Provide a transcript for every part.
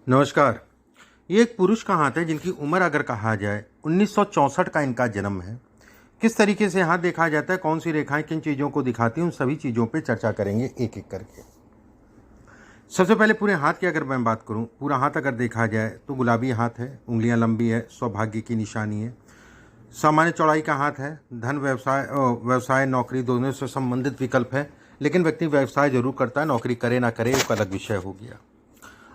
नमस्कार। ये एक पुरुष का हाथ है जिनकी उम्र अगर कहा जाए 1964 का इनका जन्म है। किस तरीके से हाथ देखा जाता है, कौन सी रेखाएं किन चीज़ों को दिखाती हैं, उन सभी चीज़ों पे चर्चा करेंगे एक एक करके। सबसे पहले पूरे हाथ की अगर मैं बात करूं, पूरा हाथ अगर देखा जाए तो गुलाबी हाथ है, उंगलियां लंबी है, सौभाग्य की निशानी है। सामान्य चौड़ाई का हाथ है, धन व्यवसाय नौकरी दोनों से संबंधित विकल्प है, लेकिन व्यक्ति व्यवसाय जरूर करता है, नौकरी करे ना करे एक अलग विषय हो गया।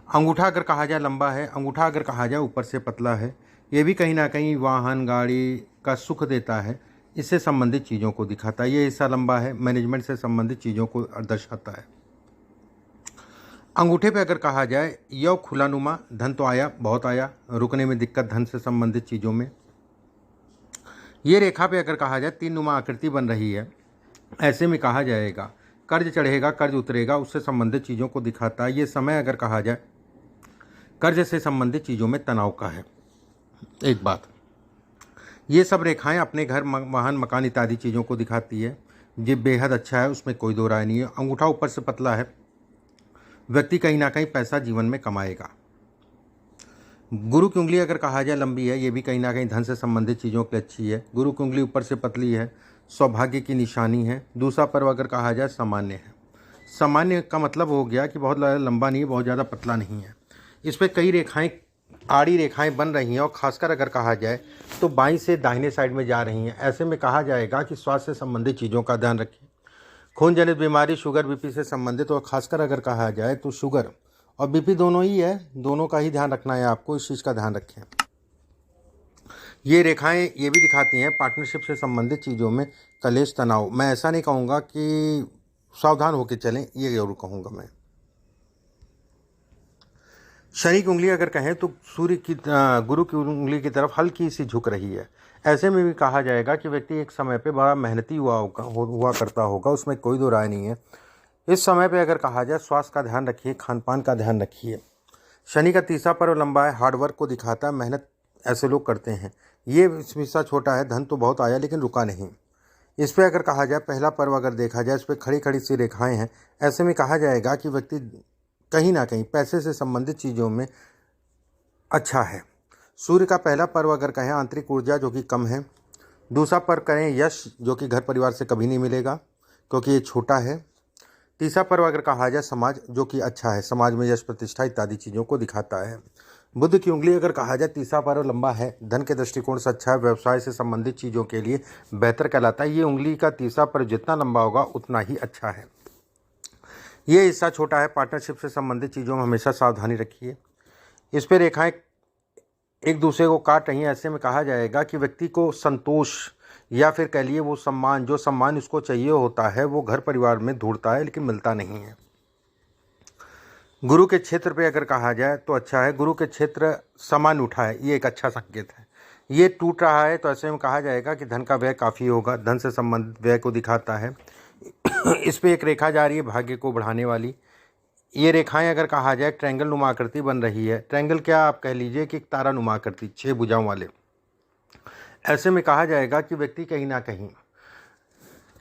अंगूठा अगर कहा जाए लंबा है, अंगूठा अगर कहा जाए ऊपर से पतला है। ये भी कहीं ना कहीं वाहन गाड़ी का सुख देता है, इससे संबंधित चीज़ों को दिखाता है। ये हिस्सा लंबा है, मैनेजमेंट से संबंधित चीज़ों को दर्शाता है। अंगूठे पे अगर कहा जाए यह खुलानुमा, धन तो आया, बहुत आया, रुकने में दिक्कत, धन से संबंधित चीज़ों में। ये रेखा पे अगर कहा जाए तीन नुमा आकृति बन रही है, ऐसे में कहा जाएगा कर्ज चढ़ेगा, कर्ज उतरेगा, उससे संबंधित चीज़ों को दिखाता है। ये समय अगर कहा जाए कर्ज से संबंधित चीज़ों में तनाव का है। एक बात, ये सब रेखाएं अपने घर वाहन मकान इत्यादि चीज़ों को दिखाती है। ये बेहद अच्छा है, उसमें कोई दो राय नहीं है। अंगूठा ऊपर से पतला है, व्यक्ति कहीं ना कहीं पैसा जीवन में कमाएगा। गुरु की उंगली अगर कहा जाए लंबी है, ये भी कहीं ना कहीं धन से संबंधित चीज़ों की अच्छी है। गुरु की उंगली ऊपर से पतली है, सौभाग्य की निशानी है। दूसरा पर्व अगर कहा जाए सामान्य है। सामान्य का मतलब हो गया कि बहुत लंबा नहीं है, बहुत ज़्यादा पतला नहीं है। इस पर कई रेखाएं, आड़ी रेखाएं बन रही हैं, और खासकर अगर कहा जाए तो बाईं से दाहिने साइड में जा रही हैं। ऐसे में कहा जाएगा कि स्वास्थ्य से संबंधित चीज़ों का ध्यान रखें। खून जनित बीमारी, शुगर बीपी से संबंधित, और खासकर अगर कहा जाए तो शुगर और बीपी दोनों ही है, दोनों का ही ध्यान रखना है आपको, इस चीज़ का ध्यान रखें। ये रेखाएं ये भी दिखाती हैं पार्टनरशिप से संबंधित चीज़ों में कलेश तनाव। मैं ऐसा नहीं कहूँगा कि सावधान होकर चलें, ये जरूर कहूँगा मैं। शनि की उंगली अगर कहें तो गुरु की उंगली की तरफ हल्की सी झुक रही है। ऐसे में भी कहा जाएगा कि व्यक्ति एक समय पे बड़ा मेहनती हुआ करता होगा, उसमें कोई दो राय नहीं है। इस समय पे अगर कहा जाए स्वास्थ्य का ध्यान रखिए, खान पान का ध्यान रखिए। शनि का तीसरा पर्व लंबा है, हार्डवर्क को दिखाता है, मेहनत ऐसे लोग करते हैं। ये हिस्सा छोटा है, धन तो बहुत आया लेकिन रुका नहीं। इस पर अगर कहा जाए पहला पर्व अगर देखा जाए, इस पर खड़ी खड़ी सी रेखाएं हैं। ऐसे में कहा जाएगा कि व्यक्ति कहीं ना कहीं पैसे से संबंधित चीज़ों में अच्छा है। सूर्य का पहला पर्व अगर कहें आंतरिक ऊर्जा, जो कि कम है। दूसरा पर्व कहें यश, जो कि घर परिवार से कभी नहीं मिलेगा क्योंकि ये छोटा है। तीसरा पर्व अगर कहा जाए समाज, जो कि अच्छा है, समाज में यश प्रतिष्ठा इत्यादि चीज़ों को दिखाता है। बुध की उंगली अगर कहा जाए तीसरा पर्व लंबा है, धन के दृष्टिकोण से अच्छा है, व्यवसाय से संबंधित चीज़ों के लिए बेहतर कहलाता है। ये उंगली का तीसरा पर्व जितना लंबा होगा उतना ही अच्छा है। ये हिस्सा छोटा है, पार्टनरशिप से संबंधित चीज़ों में हमेशा सावधानी रखिए। इस पर रेखाएं एक दूसरे को काट रही हैं। ऐसे में कहा जाएगा कि व्यक्ति को संतोष या फिर कह लिए वो सम्मान, जो सम्मान उसको चाहिए होता है वो घर परिवार में ढूंढता है लेकिन मिलता नहीं है। गुरु के क्षेत्र पे अगर कहा जाए तो अच्छा है, गुरु के क्षेत्र समान उठा है, ये एक अच्छा संकेत है। ये टूट रहा है तो ऐसे में कहा जाएगा कि धन का व्यय काफ़ी होगा, धन से संबंधित व्यय को दिखाता है। इस पे एक रेखा जा रही है भाग्य को बढ़ाने वाली। ये रेखाएं अगर कहा जाए ट्रायंगल नुमा आकृति बन रही है। ट्रायंगल क्या आप कह लीजिए कि एक तारा नुमा आकृति, 6 भुजाओं वाले। ऐसे में कहा जाएगा कि व्यक्ति कहीं ना कहीं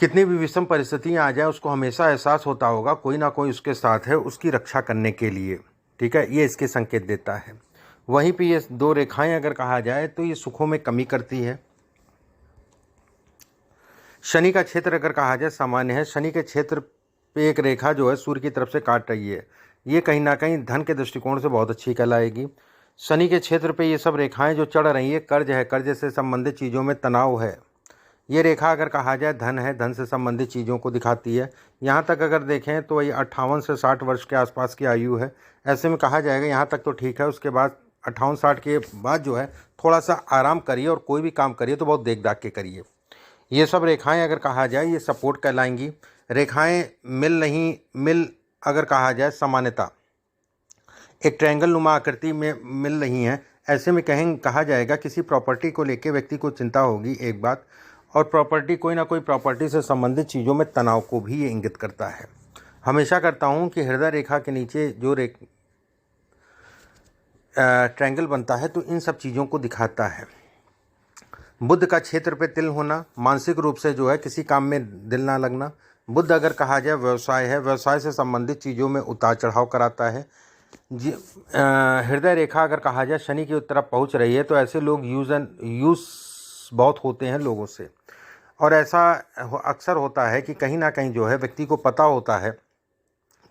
कितनी भी विषम परिस्थितियां आ जाए, उसको हमेशा एहसास होता होगा कोई ना कोई उसके साथ है उसकी रक्षा करने के लिए। ठीक है, ये इसके संकेत देता है। वहीं पे ये दो रेखाएं अगर कहा जाए तो ये सुखों में कमी करती है। शनि का क्षेत्र अगर कहा जाए सामान्य है। शनि के क्षेत्र पे एक रेखा जो है सूर्य की तरफ से काट रही है, ये कहीं ना कहीं धन के दृष्टिकोण से बहुत अच्छी कहलाएगी। शनि के क्षेत्र पे ये सब रेखाएं जो चढ़ रही है, कर्ज है, कर्ज से संबंधित चीज़ों में तनाव है। ये रेखा अगर कहा जाए धन है, धन से संबंधित चीज़ों को दिखाती है। यहाँ तक अगर देखें तो ये 58 से 60 वर्ष के आसपास की आयु है। ऐसे में कहा जाएगा यहाँ तक तो ठीक है, उसके बाद 58-60 के बाद जो है थोड़ा सा आराम करिए, और कोई भी काम करिए तो बहुत देख दाख के करिए। ये सब रेखाएं अगर कहा जाए ये सपोर्ट कहलाएंगी। रेखाएं मिल अगर कहा जाए सामान्यता, एक ट्रायंगल नुमा आकृति में मिल रही हैं। ऐसे में कहा जाएगा किसी प्रॉपर्टी को लेके व्यक्ति को चिंता होगी, एक बात। और प्रॉपर्टी, कोई ना कोई प्रॉपर्टी से संबंधित चीज़ों में तनाव को भी ये इंगित करता है। हमेशा करता हूँ कि हृदय रेखा के नीचे जो ट्रायंगल बनता है तो इन सब चीज़ों को दिखाता है। बुध का क्षेत्र पे तिल होना, मानसिक रूप से जो है किसी काम में दिल ना लगना। बुध अगर कहा जाए व्यवसाय है, व्यवसाय से संबंधित चीज़ों में उतार चढ़ाव कराता है। हृदय रेखा अगर कहा जाए शनि की तरफ पहुंच रही है, तो ऐसे लोग यूज़ बहुत होते हैं लोगों से। और ऐसा अक्सर होता है कि कहीं ना कहीं जो है व्यक्ति को पता होता है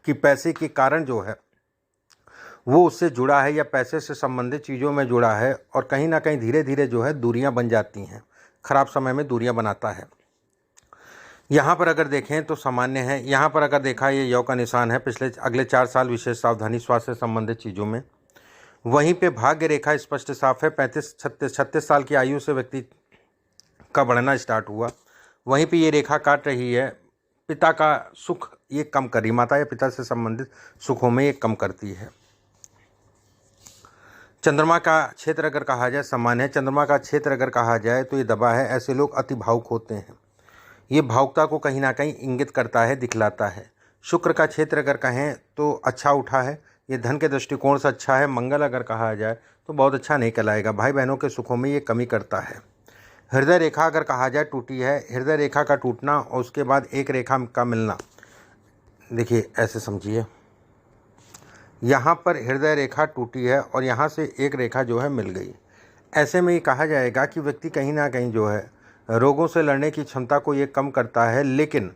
कि पैसे के कारण जो है वो उससे जुड़ा है या पैसे से संबंधित चीज़ों में जुड़ा है, और कहीं ना कहीं धीरे धीरे जो है दूरियां बन जाती हैं, खराब समय में दूरियां बनाता है। यहाँ पर अगर देखें तो सामान्य है। यहाँ पर अगर देखा, ये यौ का निशान है, अगले 4 साल विशेष सावधानी स्वास्थ्य से संबंधित चीज़ों में। वहीं पे भाग्य रेखा स्पष्ट साफ है, 36 साल की आयु से व्यक्ति का बढ़ना स्टार्ट हुआ। वहीं पे ये रेखा काट रही है, पिता का सुख ये कम कर रही, माता या पिता से संबंधित सुखों में ये कम करती है। चंद्रमा का क्षेत्र अगर कहा जाए सामान्य है, चंद्रमा का क्षेत्र अगर कहा जाए तो ये दबा है। ऐसे लोग अति भावुक होते हैं, ये भावुकता को कहीं ना कहीं इंगित करता है, दिखलाता है। शुक्र का क्षेत्र अगर कहें तो अच्छा उठा है, ये धन के दृष्टिकोण से अच्छा है। मंगल अगर कहा जाए तो बहुत अच्छा नहीं कहलाएगा, भाई बहनों के सुखों में ये कमी करता है। हृदय रेखा अगर कहा जाए टूटी है, हृदय रेखा का टूटना और उसके बाद एक रेखा का मिलना, देखिए ऐसे समझिए, यहाँ पर हृदय रेखा टूटी है और यहाँ से एक रेखा जो है मिल गई। ऐसे में ये कहा जाएगा कि व्यक्ति कहीं ना कहीं जो है रोगों से लड़ने की क्षमता को ये कम करता है, लेकिन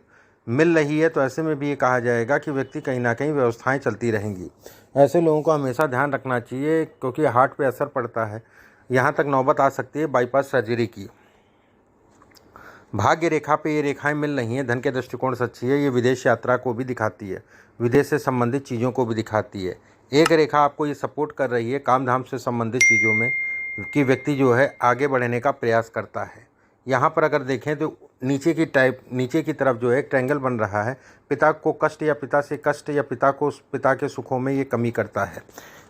मिल रही है, तो ऐसे में भी ये कहा जाएगा कि व्यक्ति कहीं ना कहीं व्यवस्थाएं चलती रहेंगी। ऐसे लोगों को हमेशा ध्यान रखना चाहिए, क्योंकि हार्ट पे असर पड़ता है, यहाँ तक नौबत आ सकती है बाईपास सर्जरी की। भाग्य रेखा पे ये रेखाएं मिल रही हैं, धन के दृष्टिकोण से अच्छी है, ये विदेश यात्रा को भी दिखाती है, विदेश से संबंधित चीज़ों को भी दिखाती है। एक रेखा आपको ये सपोर्ट कर रही है काम धाम से संबंधित चीज़ों में, कि व्यक्ति जो है आगे बढ़ने का प्रयास करता है। यहाँ पर अगर देखें तो नीचे की तरफ जो है एक ट्रायंगल बन रहा है, पिता को कष्ट या पिता से कष्ट या पिता के सुखों में ये कमी करता है।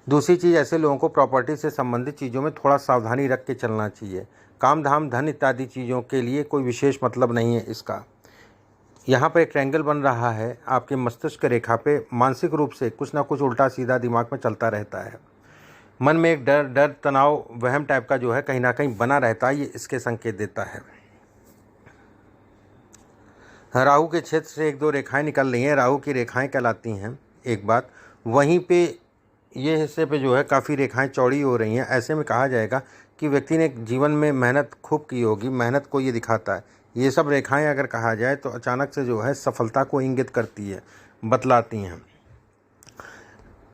दूसरी चीज़, ऐसे लोगों को प्रॉपर्टी से संबंधित चीज़ों में थोड़ा सावधानी रख के चलना चाहिए। काम धाम धन इत्यादि चीज़ों के लिए कोई विशेष मतलब नहीं है इसका। यहाँ पर एक ट्रायंगल बन रहा है आपके मस्तिष्क रेखा पे, मानसिक रूप से कुछ ना कुछ उल्टा सीधा दिमाग में चलता रहता है, मन में एक डर तनाव वहम टाइप का जो है कहीं ना कहीं बना रहता है, ये इसके संकेत देता है। राहु के क्षेत्र से 1-2 रेखाएं निकल रही हैं, राहु की रेखाएं कहलाती हैं एक बात। वहीं पे ये हिस्से पे जो है काफ़ी रेखाएं चौड़ी हो रही हैं। ऐसे में कहा जाएगा कि व्यक्ति ने जीवन में मेहनत खूब की होगी, मेहनत को ये दिखाता है। ये सब रेखाएं अगर कहा जाए तो अचानक से जो है सफलता को इंगित करती है, बतलाती हैं।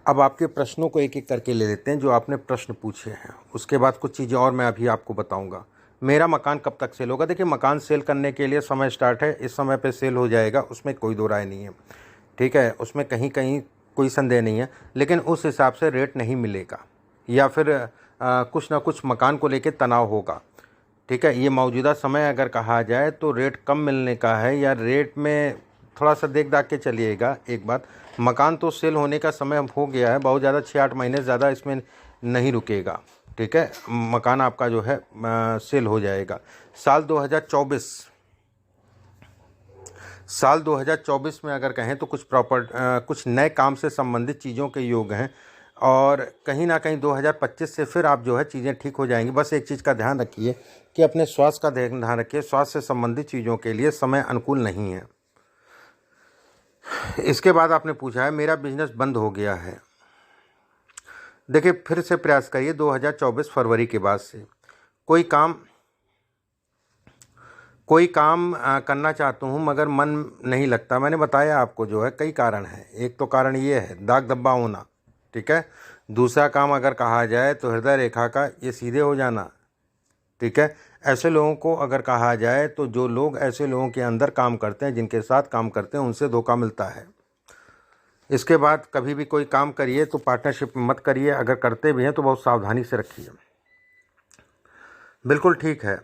अब आपके प्रश्नों को एक एक करके ले लेते हैं जो आपने प्रश्न पूछे हैं, उसके बाद कुछ चीज़ें और मैं अभी आपको बताऊंगा। मेरा मकान कब तक सेल होगा? देखिए, मकान सेल करने के लिए समय स्टार्ट है, इस समय पे सेल हो जाएगा, उसमें कोई दो राय नहीं है, ठीक है, उसमें कहीं कहीं कोई संदेह नहीं है। लेकिन उस हिसाब से रेट नहीं मिलेगा, या फिर कुछ ना कुछ मकान को लेकर तनाव होगा, ठीक है। ये मौजूदा समय अगर कहा जाए तो रेट कम मिलने का है, या रेट में थोड़ा सा देख दाख के चलिएगा। एक बात, मकान तो सेल होने का समय हो गया है, बहुत ज़्यादा 6-8 महीने ज़्यादा इसमें नहीं रुकेगा, ठीक है। मकान आपका जो है सेल हो जाएगा। साल 2024 में अगर कहें तो कुछ नए काम से संबंधित चीज़ों के योग हैं, और कहीं ना कहीं 2025 से फिर आप जो है चीज़ें ठीक हो जाएंगी। बस एक चीज़ का ध्यान रखिए कि अपने स्वास्थ्य का ध्यान रखिए, स्वास्थ्य से संबंधित चीज़ों के लिए समय अनुकूल नहीं है। इसके बाद आपने पूछा है मेरा बिजनेस बंद हो गया है। देखिए, फिर से प्रयास करिए 2024 फरवरी के बाद से कोई काम करना चाहता हूँ मगर मन नहीं लगता। मैंने बताया आपको जो है कई कारण हैं। एक तो कारण ये है दाग धब्बा होना, ठीक है। दूसरा काम अगर कहा जाए तो हृदय रेखा का ये सीधे हो जाना, ठीक है। ऐसे लोगों को अगर कहा जाए तो जो लोग ऐसे लोगों के अंदर काम करते हैं, जिनके साथ काम करते हैं, उनसे धोखा मिलता है। इसके बाद कभी भी कोई काम करिए तो पार्टनरशिप मत करिए, अगर करते भी हैं तो बहुत सावधानी से रखिए। बिल्कुल ठीक है,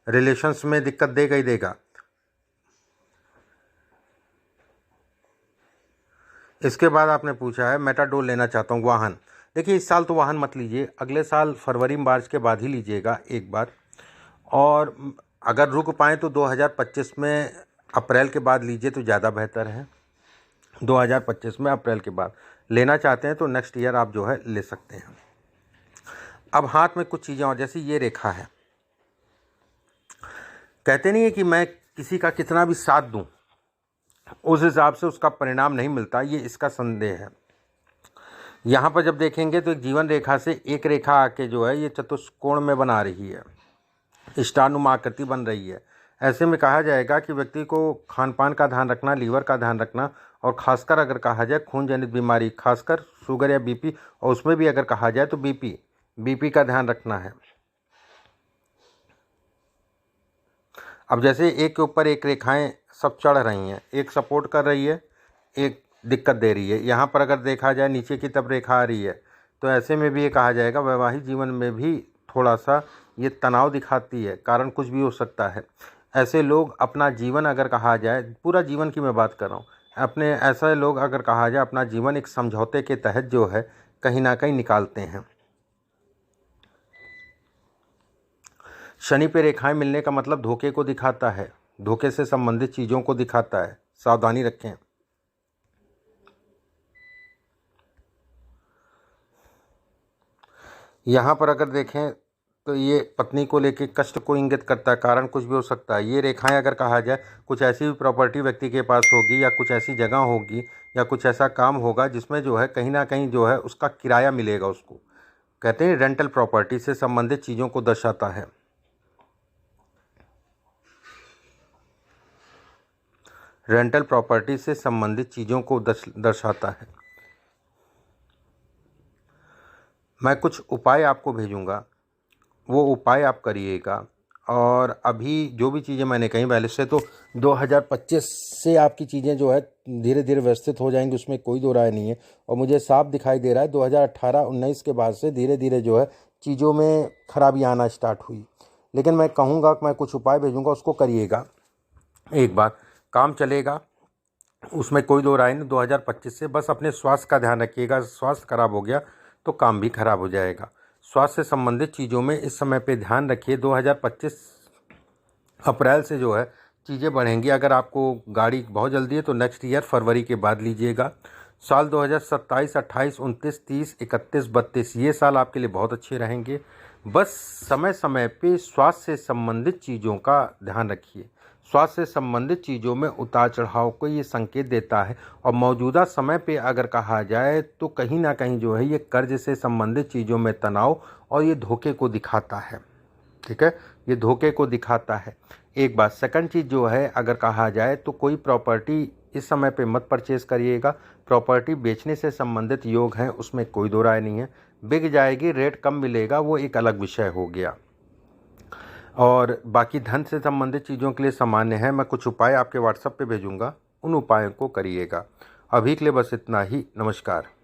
रिलेशंस में दिक्कत देगा ही देगा। इसके बाद आपने पूछा है मेटाडोर लेना चाहता हूँ, वाहन। देखिए, इस साल तो वाहन मत लीजिए, अगले साल फरवरी मार्च के बाद ही लीजिएगा एक बार। और अगर रुक पाएँ तो 2025 में अप्रैल के बाद लीजिए तो ज़्यादा बेहतर है। 2025 में अप्रैल के बाद लेना चाहते हैं तो नेक्स्ट ईयर आप जो है ले सकते हैं। अब हाथ में कुछ चीज़ें और, जैसे ये रेखा है, कहते नहीं है कि मैं किसी का कितना भी साथ दूं उस हिसाब से उसका परिणाम नहीं मिलता, ये इसका संदेह है। यहाँ पर जब देखेंगे तो एक जीवन रेखा से एक रेखा आके जो है ये चतुष्कोण में बना रही है, स्टारनुमा आकृति बन रही है। ऐसे में कहा जाएगा कि व्यक्ति को खान पान का ध्यान रखना, लीवर का ध्यान रखना, और खासकर अगर कहा जाए खून जनित बीमारी, खासकर शुगर या बीपी, और उसमें भी अगर कहा जाए तो बीपी का ध्यान रखना है। अब जैसे एक के ऊपर एक रेखाएं सब चढ़ रही हैं, एक सपोर्ट कर रही है, एक दिक्कत दे रही है। यहाँ पर अगर देखा जाए नीचे की तरफ रेखा आ रही है, तो ऐसे में भी ये कहा जाएगा वैवाहिक जीवन में भी थोड़ा सा ये तनाव दिखाती है, कारण कुछ भी हो सकता है। ऐसे लोग अपना जीवन अगर कहा जाए, पूरा जीवन की मैं बात कर रहा हूँ, अपने ऐसे लोग अगर कहा जाए अपना जीवन एक समझौते के तहत जो है कहीं ना कहीं निकालते हैं। शनि पे रेखाएं मिलने का मतलब धोखे को दिखाता है, धोखे से संबंधित चीज़ों को दिखाता है, सावधानी रखें। यहाँ पर अगर देखें तो ये पत्नी को लेकर कष्ट को इंगित करता है, कारण कुछ भी हो सकता है। ये रेखाएं अगर कहा जाए कुछ ऐसी भी प्रॉपर्टी व्यक्ति के पास होगी, या कुछ ऐसी जगह होगी, या कुछ ऐसा काम होगा जिसमें जो है कहीं ना कहीं जो है उसका किराया मिलेगा। उसको कहते हैं रेंटल प्रॉपर्टी से संबंधित चीज़ों को दर्शाता है। रेंटल प्रॉपर्टी से संबंधित चीज़ों को दर्शाता है। मैं कुछ उपाय आपको भेजूंगा, वो उपाय आप करिएगा। और अभी जो भी चीज़ें मैंने कही पहले से, तो 2025 से आपकी चीज़ें जो है धीरे धीरे व्यवस्थित हो जाएंगी, उसमें कोई दो राय नहीं है। और मुझे साफ दिखाई दे रहा है 2018-19 के बाद से धीरे धीरे जो है चीज़ों में खराबी आना स्टार्ट हुई। लेकिन मैं कहूँगा कि मैं कुछ उपाय भेजूँगा, उसको करिएगा। एक बार काम चलेगा, उसमें कोई दो राय नहीं। 2025 से बस अपने स्वास्थ्य का ध्यान रखिएगा। स्वास्थ्य खराब हो गया तो काम भी खराब हो जाएगा। स्वास्थ्य से संबंधित चीज़ों में इस समय पे ध्यान रखिए। 2025 अप्रैल से जो है चीज़ें बढ़ेंगी। अगर आपको गाड़ी बहुत जल्दी है तो नेक्स्ट ईयर फरवरी के बाद लीजिएगा। साल 2027, 28, 29, 30, 31, 32 ये साल आपके लिए बहुत अच्छे रहेंगे। बस समय समय पे स्वास्थ्य से संबंधित चीज़ों का ध्यान रखिए। स्वास्थ्य से संबंधित चीज़ों में उतार चढ़ाव को ये संकेत देता है। और मौजूदा समय पे अगर कहा जाए तो कहीं ना कहीं जो है ये कर्ज से संबंधित चीज़ों में तनाव और ये धोखे को दिखाता है। ठीक है, ये धोखे को दिखाता है। एक बात, सेकंड चीज़ जो है अगर कहा जाए तो कोई प्रॉपर्टी इस समय पे मत परचेज करिएगा। प्रॉपर्टी बेचने से संबंधित योग हैं, उसमें कोई दो राय नहीं है। बिक जाएगी, रेट कम मिलेगा, वो एक अलग विषय हो गया। और बाकी धन से संबंधित चीज़ों के लिए सामान्य है। मैं कुछ उपाय आपके व्हाट्सएप पे भेजूंगा, उन उपायों को करिएगा। अभी के लिए बस इतना ही। नमस्कार।